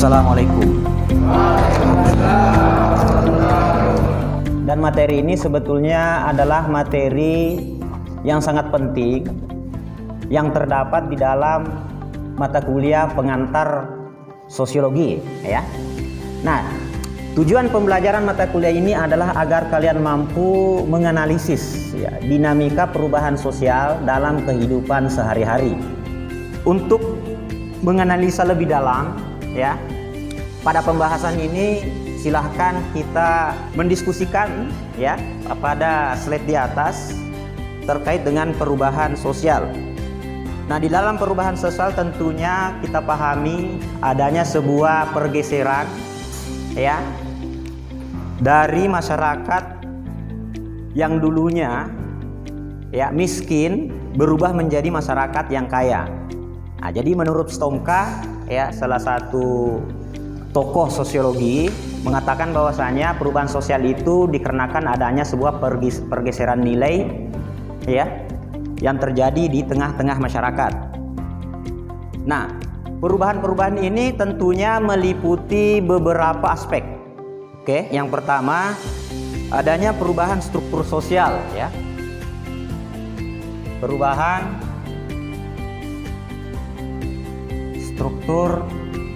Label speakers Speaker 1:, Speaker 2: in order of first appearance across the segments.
Speaker 1: Assalamualaikum. Dan materi ini sebetulnya adalah materi yang sangat penting yang terdapat di dalam mata kuliah pengantar sosiologi, ya. Nah, tujuan pembelajaran mata kuliah ini adalah agar kalian mampu menganalisis, ya, dinamika perubahan sosial dalam kehidupan sehari-hari. Untuk menganalisa lebih dalam, ya, pada pembahasan ini silahkan kita mendiskusikan, ya, pada slide di atas terkait dengan perubahan sosial. Nah, di dalam perubahan sosial tentunya kita pahami adanya sebuah pergeseran, ya, dari masyarakat yang dulunya, ya, miskin berubah menjadi masyarakat yang kaya. Nah, jadi menurut Stomka, ya, salah satu tokoh sosiologi mengatakan bahwasanya perubahan sosial itu dikarenakan adanya sebuah pergeseran nilai, ya, yang terjadi di tengah-tengah masyarakat. Nah, perubahan-perubahan ini tentunya meliputi beberapa aspek. Oke, yang pertama adanya perubahan struktur sosial, ya. Perubahan struktur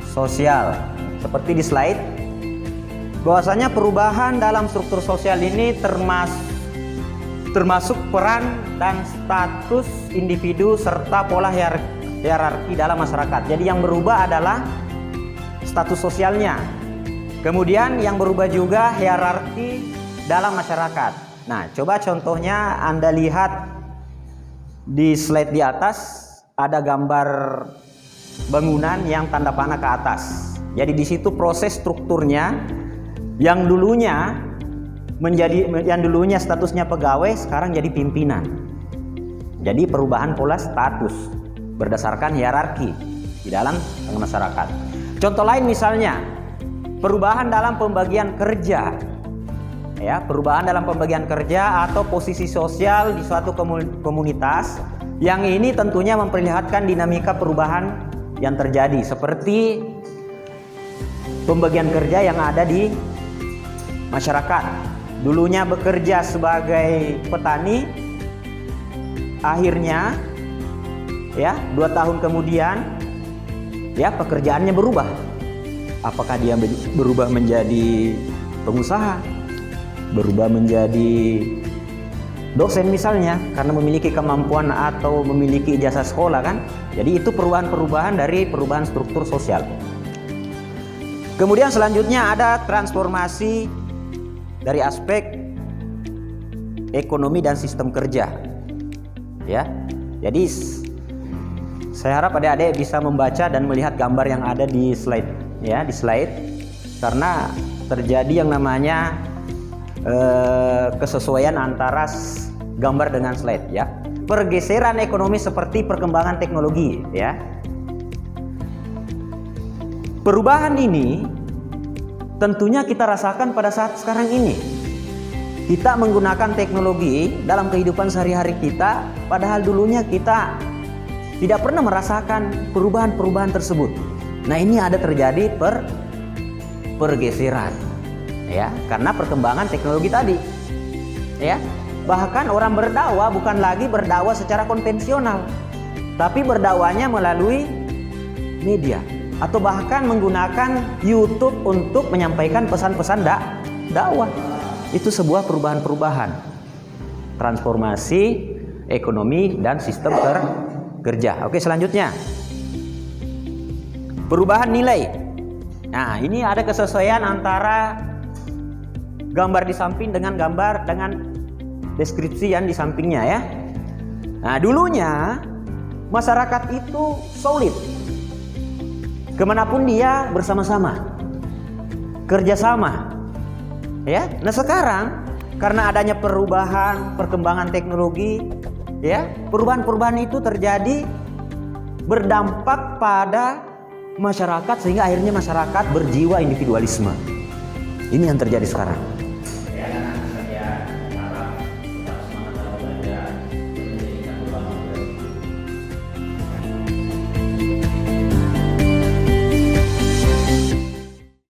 Speaker 1: sosial. Seperti di slide, bahwasanya perubahan dalam struktur sosial ini termasuk peran dan status individu serta pola hierarki dalam masyarakat. Jadi yang berubah adalah status sosialnya. Kemudian yang berubah juga hierarki dalam masyarakat. Nah, coba contohnya Anda lihat di slide di atas, ada gambar bangunan yang tanda panah ke atas. Jadi di situ proses strukturnya yang dulunya statusnya pegawai sekarang jadi pimpinan. Jadi perubahan pola status berdasarkan hierarki di dalam masyarakat. Contoh lain misalnya perubahan dalam pembagian kerja, ya, perubahan dalam pembagian kerja atau posisi sosial di suatu komunitas, yang ini tentunya memperlihatkan dinamika perubahan yang terjadi, seperti pembagian kerja yang ada di masyarakat. Dulunya bekerja sebagai petani, akhirnya, ya, 2 tahun kemudian, ya, pekerjaannya berubah. Apakah dia berubah menjadi pengusaha, berubah menjadi dosen misalnya, karena memiliki kemampuan atau memiliki ijazah sekolah, kan? Jadi itu perubahan-perubahan dari perubahan struktur sosial. Kemudian selanjutnya ada transformasi dari aspek ekonomi dan sistem kerja, ya. Jadi saya harap adik-adik bisa membaca dan melihat gambar yang ada di slide, ya, di slide, karena terjadi yang namanya kesesuaian antara gambar dengan slide, ya. Pergeseran ekonomi seperti perkembangan teknologi, ya. Perubahan ini tentunya kita rasakan pada saat sekarang ini. Kita menggunakan teknologi dalam kehidupan sehari-hari kita, padahal dulunya kita tidak pernah merasakan perubahan-perubahan tersebut. Nah, ini ada terjadi pergeseran, ya, karena perkembangan teknologi tadi, ya. Bahkan orang berdakwah bukan lagi berdakwah secara konvensional, tapi berdakwahnya melalui media, atau bahkan menggunakan YouTube untuk menyampaikan pesan-pesan dakwah. Itu sebuah perubahan-perubahan, transformasi ekonomi dan sistem kerja. Oke, selanjutnya perubahan nilai. Nah, ini ada kesesuaian antara gambar di samping dengan deskripsi yang di sampingnya, ya. Nah, dulunya masyarakat itu solid, kemanapun dia bersama-sama, kerjasama, ya. Nah, sekarang karena adanya perkembangan teknologi, ya, perubahan-perubahan itu terjadi berdampak pada masyarakat, sehingga akhirnya masyarakat berjiwa individualisme. Ini yang terjadi sekarang.